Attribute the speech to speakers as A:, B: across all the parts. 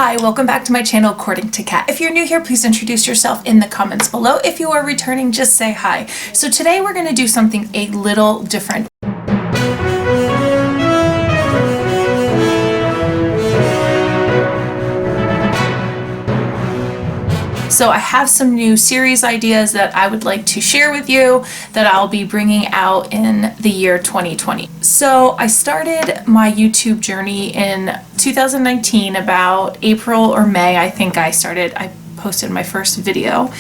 A: Hi, welcome back to my channel, According to Kat. If you're new here, please introduce yourself in the comments below. If you are returning, just say hi. So today we're going to do something a little different. So I have some new series ideas that I would like to share with you that I'll be bringing out in the year 2020. So I started my YouTube journey in 2019, about April or May, I think I posted my first video,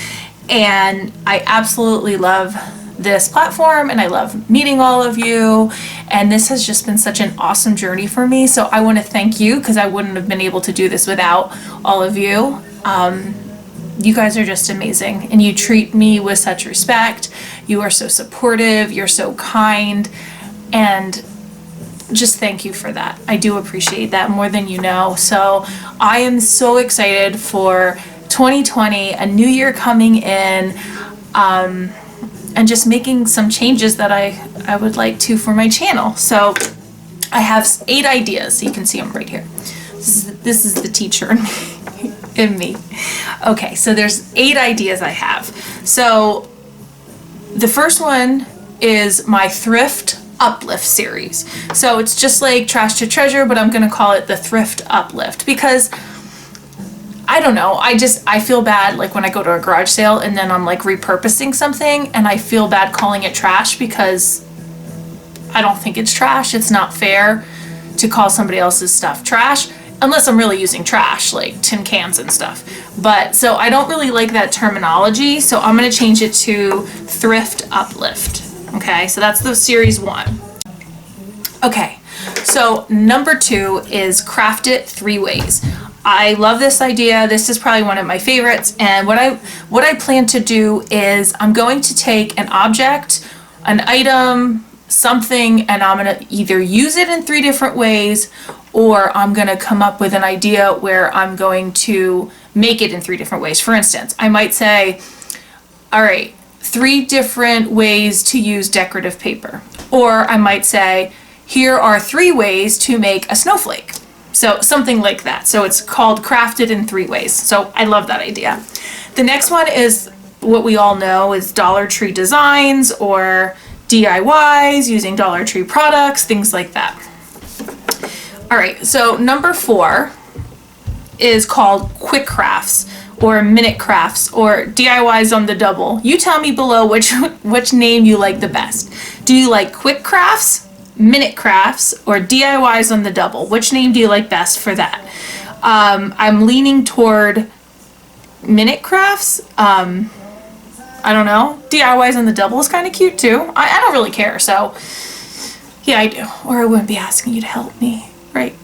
A: and I absolutely love this platform and I love meeting all of you, and this has just been such an awesome journey for me. So I want to thank you because I wouldn't have been able to do this without all of you. You guys are just amazing and you treat me with such respect. You are so supportive, you're so kind, and just thank you for that. I do appreciate that more than you know. So I am so excited for 2020, a new year coming in, and just making some changes that I would like to for my channel. So I have 8 ideas. So you can see them right here. This is the teacher in me. Okay, so there's 8 ideas I have. So the first one is my Thrift Uplift series. So it's just like Trash to Treasure, but I'm gonna call it the Thrift Uplift because I don't know, I feel bad like when I go to a garage sale and then I'm like repurposing something and I feel bad calling it trash because I don't think it's trash. It's not fair to call somebody else's stuff trash unless I'm really using trash like tin cans and stuff. But so I don't really like that terminology, so I'm gonna change it to Thrift Uplift. Okay, so that's the series 1. Okay, so number 2 is craft it 3 ways. I love this idea. This is probably one of my favorites, and what I plan to do is I'm going to take an object, an item, something, and I'm gonna either use it in 3 different ways, or I'm gonna come up with an idea where I'm going to make it in 3 different ways. For instance, I might say, all right, 3 different ways to use decorative paper. Or I might say, here are 3 ways to make a snowflake. So something like that. So it's called crafted in 3 ways. So I love that idea. The next one is what we all know is Dollar Tree designs or DIYs using Dollar Tree products, things like that. All right, so number 4 is called quick crafts or minute crafts or DIYs on the double. You tell me below which name you like the best. Do you like quick crafts, minute crafts, or DIYs on the double? Which name do you like best for that? I'm leaning toward minute crafts. I don't know. DIYs on the double is kind of cute too. I don't really care, so yeah, I do. Or I wouldn't be asking you to help me, right?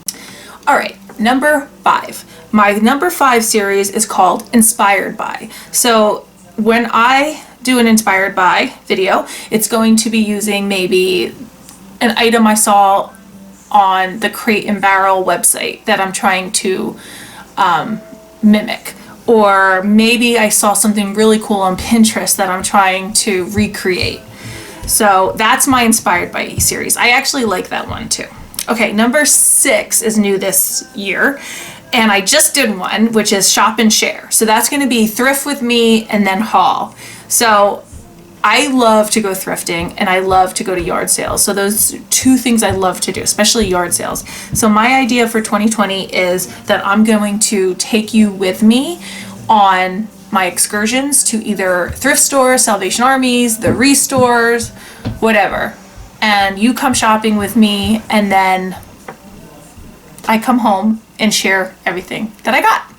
A: All right, number 5. My number 5 series is called Inspired By. So when I do an Inspired By video, it's going to be using maybe an item I saw on the Crate and Barrel website that I'm trying to mimic. Or maybe I saw something really cool on Pinterest that I'm trying to recreate. So that's my Inspired By series. I actually like that one too. Okay, number 6 is new this year, and I just did one, which is Shop and Share. So that's gonna be thrift with me and then haul. So I love to go thrifting and I love to go to yard sales. So those 2 things I love to do, especially yard sales. So my idea for 2020 is that I'm going to take you with me on my excursions to either thrift stores, Salvation Armies, the restores, whatever. And you come shopping with me and then I come home and share everything that I got.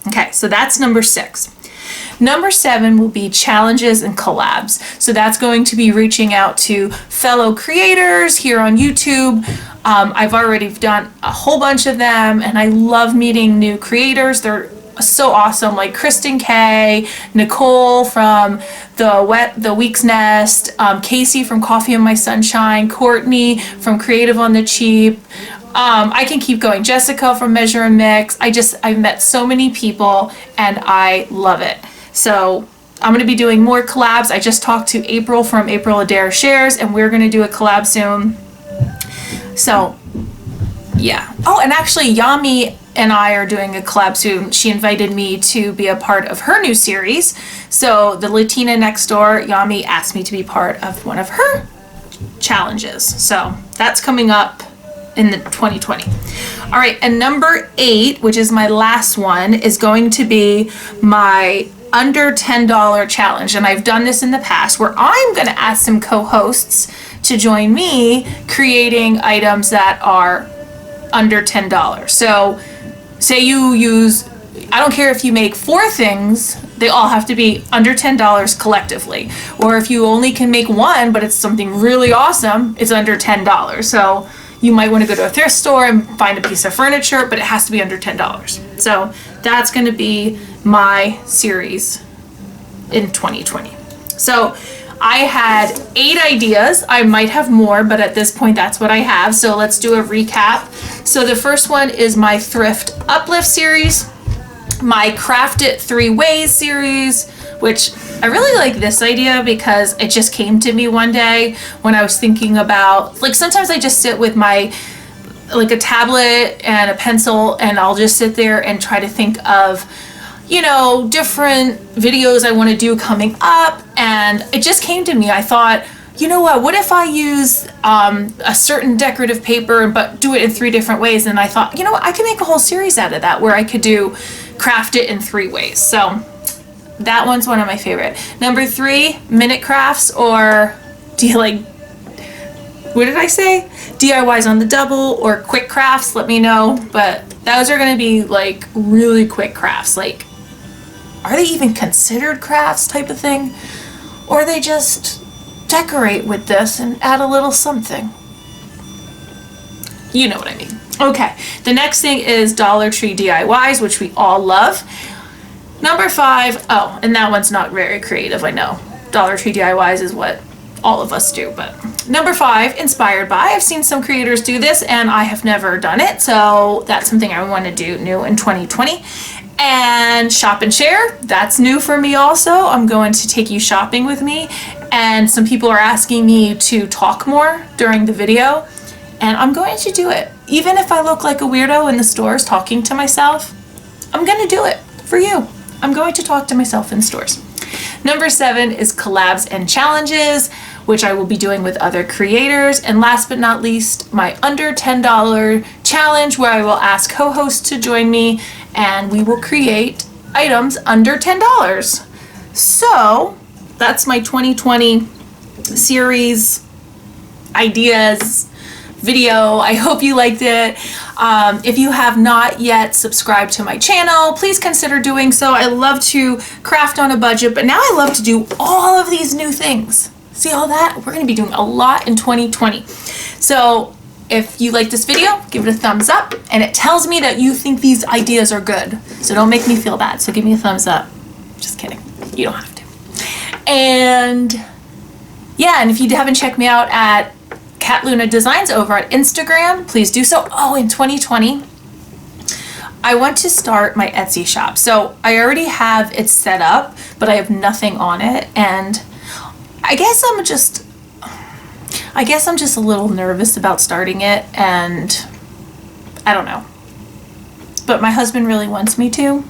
A: Okay, so that's number 6. Number 7 will be challenges and collabs. So that's going to be reaching out to fellow creators here on YouTube. I've already done a whole bunch of them and I love meeting new creators. They're so awesome, like Kristen K, Nicole from the Week's Nest, Casey from Coffee and My Sunshine, Courtney from Creative on the Cheap. I can keep going. Jessica from Measure and Mix. I've met so many people and I love it. So I'm going to be doing more collabs. I just talked to April from April Adair Shares and we're going to do a collab soon. So yeah. Oh, and actually Yami and I are doing a collab soon. She invited me to be a part of her new series. So the Latina next door, Yami, asked me to be part of one of her challenges. So that's coming up in the 2020. All right, and number 8, which is my last one, is going to be my under $10 challenge. And I've done this in the past where I'm going to ask some co-hosts to join me creating items that are under $10. So say you use, I don't care if you make 4 things, they all have to be under $10 collectively. Or if you only can make 1, but it's something really awesome, it's under $10. So you might want to go to a thrift store and find a piece of furniture, but it has to be under $10. So that's going to be my series in 2020. So I had 8 ideas. I might have more, but at this point, that's what I have. So let's do a recap. So the first one is my Thrift Uplift series, my Craft It 3 Ways series, which I really like this idea because it just came to me one day when I was thinking about, like, sometimes I just sit with my, like, a tablet and a pencil, and I'll just sit there and try to think of, you know, different videos I want to do coming up. And it just came to me. I thought, you know what if I use a certain decorative paper but do it in 3 different ways? And I thought, you know what, I can make a whole series out of that where I could do craft it in 3 ways. So that one's one of my favorite. Number 3, minute crafts, or do you like, what did I say? DIYs on the double or quick crafts, let me know. But those are going to be like really quick crafts. Like, are they even considered crafts type of thing? Or they just decorate with this and add a little something? You know what I mean. Okay, the next thing is Dollar Tree DIYs, which we all love. Number 5, oh, and that one's not very creative, I know. Dollar Tree DIYs is what all of us do, but number 5, inspired by. I've seen some creators do this and I have never done it, so that's something I want to do new in 2020. And shop and share, that's new for me also. I'm going to take you shopping with me, and some people are asking me to talk more during the video, and I'm going to do it. Even if I look like a weirdo in the stores talking to myself, I'm going to do it for you. I'm going to talk to myself in stores. Number 7 is collabs and challenges, which I will be doing with other creators. And last but not least, my under $10 challenge, where I will ask co-hosts to join me and we will create items under $10. So that's my 2020 series ideas video. I hope you liked it. If you have not yet subscribed to my channel, please consider doing so. I love to craft on a budget, but now I love to do all of these new things. See all that? We're going to be doing a lot in 2020. So if you like this video, give it a thumbs up, and it tells me that you think these ideas are good. So don't make me feel bad. So give me a thumbs up. Just kidding. You don't have to. And yeah, and if you haven't checked me out at Cat Luna Designs over at Instagram, please do so. Oh, in 2020, I want to start my Etsy shop. So I already have it set up, but I have nothing on it. And I guess I'm just a little nervous about starting it, and I don't know. But my husband really wants me to.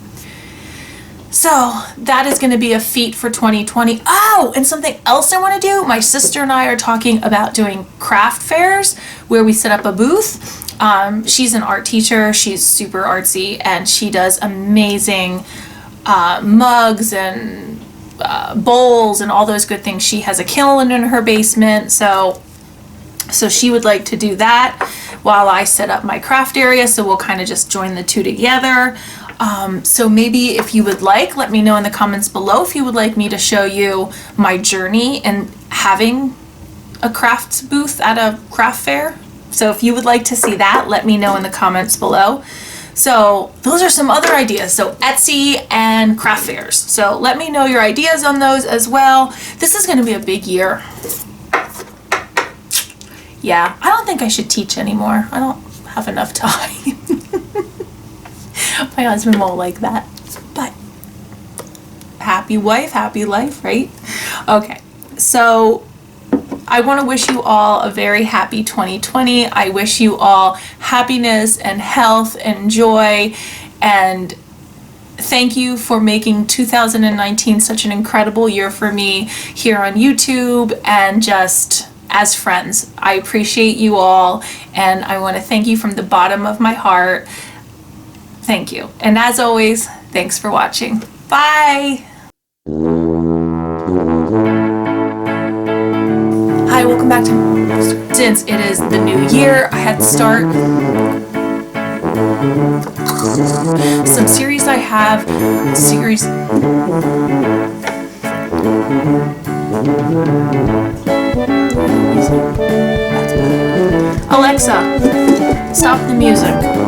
A: So that is going to be a feat for 2020. Oh, and something else I want to do. My sister and I are talking about doing craft fairs where we set up a booth. She's an art teacher. She's super artsy, and she does amazing mugs and bowls and all those good things. She has a kiln in her basement. So she would like to do that while I set up my craft area. So we'll kind of just join the two together. So maybe if you would like, let me know in the comments below if you would like me to show you my journey in having a craft booth at a craft fair. So if you would like to see that, let me know in the comments below. So those are some other ideas. So Etsy and craft fairs. So let me know your ideas on those as well. This is going to be a big year. Yeah, I don't think I should teach anymore. I don't have enough time. My husband won't like that, but happy wife, happy life, right? Okay, so I want to wish you all a very happy 2020. I wish you all happiness and health and joy, and thank you for making 2019 such an incredible year for me here on YouTube and just as friends. I appreciate you all, and I want to thank you from the bottom of my heart. Thank you. And as always, thanks for watching. Bye! Hi, welcome back to... Since it is the new year, I had to start some series I have. Alexa, stop the music.